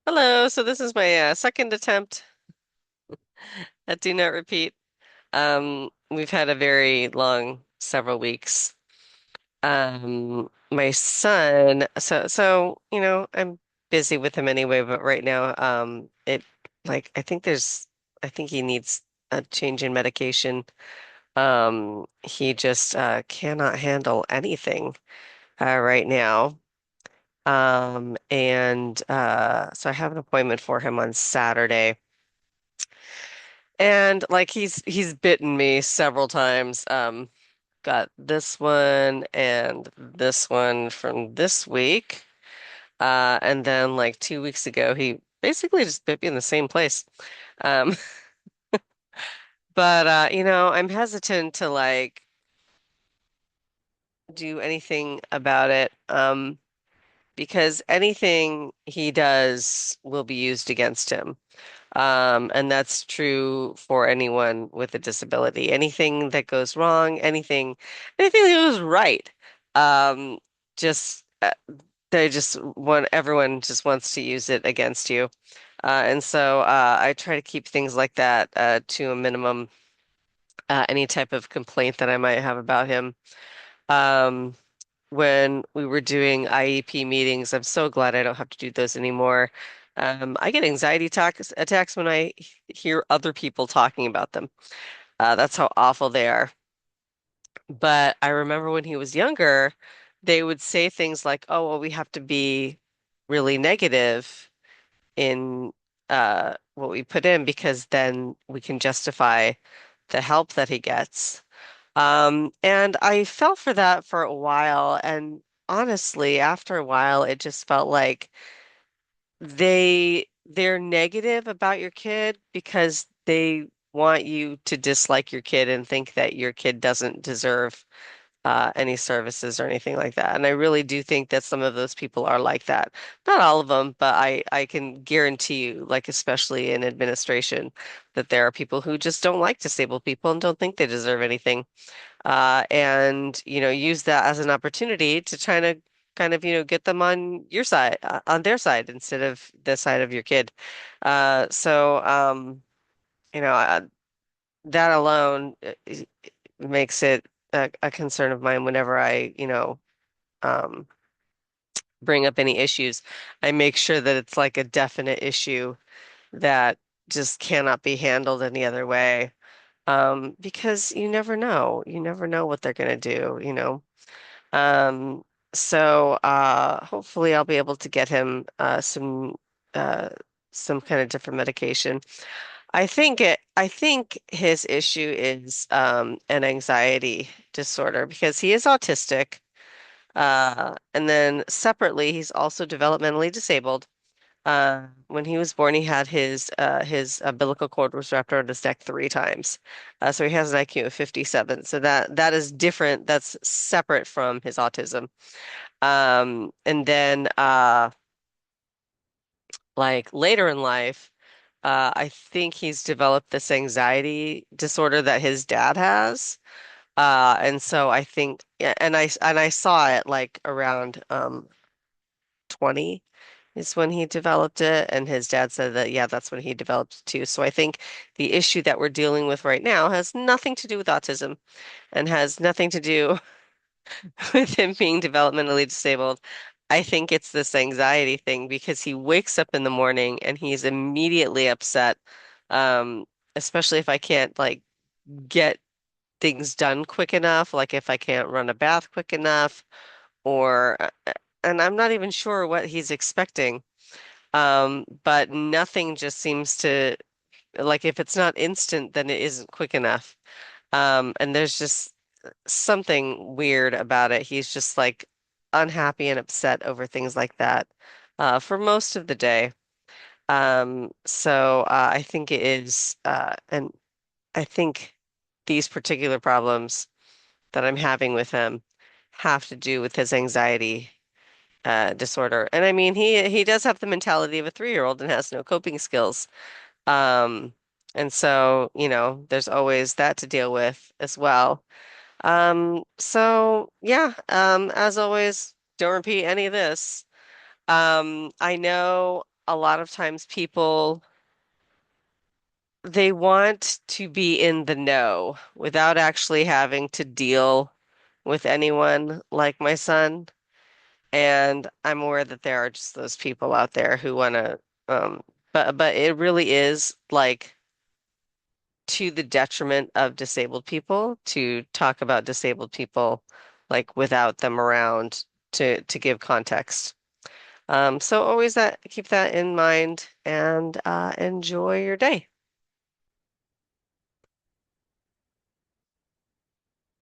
Hello, so this is my second attempt at Do Not Repeat. We've had a very long several weeks. My son, I'm busy with him anyway, but right now, I think he needs a change in medication. He just cannot handle anything right now. So I have an appointment for him on Saturday. And like he's bitten me several times. Got this one and this one from this week. And then like 2 weeks ago, he basically just bit me in the same place. Um, but I'm hesitant to like do anything about it. Because anything he does will be used against him. And that's true for anyone with a disability. Anything that goes wrong, anything that goes right, um, just they just want everyone just wants to use it against you. I try to keep things like that to a minimum. Any type of complaint that I might have about him. Um, when we were doing IEP meetings. I'm so glad I don't have to do those anymore. I get anxiety attacks when I hear other people talking about them. That's how awful they are. But I remember when he was younger, they would say things like, "Oh, well, we have to be really negative in what we put in because then we can justify the help that he gets." And I fell for that for a while, and honestly, after a while, it just felt like they're negative about your kid because they want you to dislike your kid and think that your kid doesn't deserve any services or anything like that. And I really do think that some of those people are like that. Not all of them, but I can guarantee you, like especially in administration, that there are people who just don't like disabled people and don't think they deserve anything and use that as an opportunity to try to kind of get them on your side, on their side instead of the side of your kid. So you know uh, that alone makes it a concern of mine whenever I um, bring up any issues. I make sure that it's like a definite issue that just cannot be handled any other way. Because you never know what they're going to do. Um, Hopefully I'll be able to get him uh some kind of different medication. I think his issue is an anxiety disorder because he is autistic. And then separately he's also developmentally disabled. When he was born, he had his umbilical cord was wrapped around his neck 3 times. So he has an IQ of 57. So that is different. That's separate from his autism. And then like later in life, I think he's developed this anxiety disorder that his dad has. And so I think, yeah, and I saw it like around 20 is when he developed it, and his dad said that yeah, that's when he developed it too. So I think the issue that we're dealing with right now has nothing to do with autism and has nothing to do with him being developmentally disabled. I think it's this anxiety thing because he wakes up in the morning and he's immediately upset, um, especially if I can't like get things done quick enough, like if I can't run a bath quick enough, or and I'm not even sure what he's expecting. But nothing just seems to like if it's not instant, then it isn't quick enough. And there's just something weird about it. He's just like unhappy and upset over things like that for most of the day. I think it is, and I think these particular problems that I'm having with him have to do with his anxiety disorder. And I mean, he does have the mentality of a 3-year old and has no coping skills. Um, there's always that to deal with as well. As always, don't repeat any of this. I know. a lot of times people they want to be in the know without actually having to deal with anyone like my son. And I'm aware that there are just those people out there who want to, um, but it really is like to the detriment of disabled people to talk about disabled people like without them around to give context. So always that keep that in mind and enjoy your day.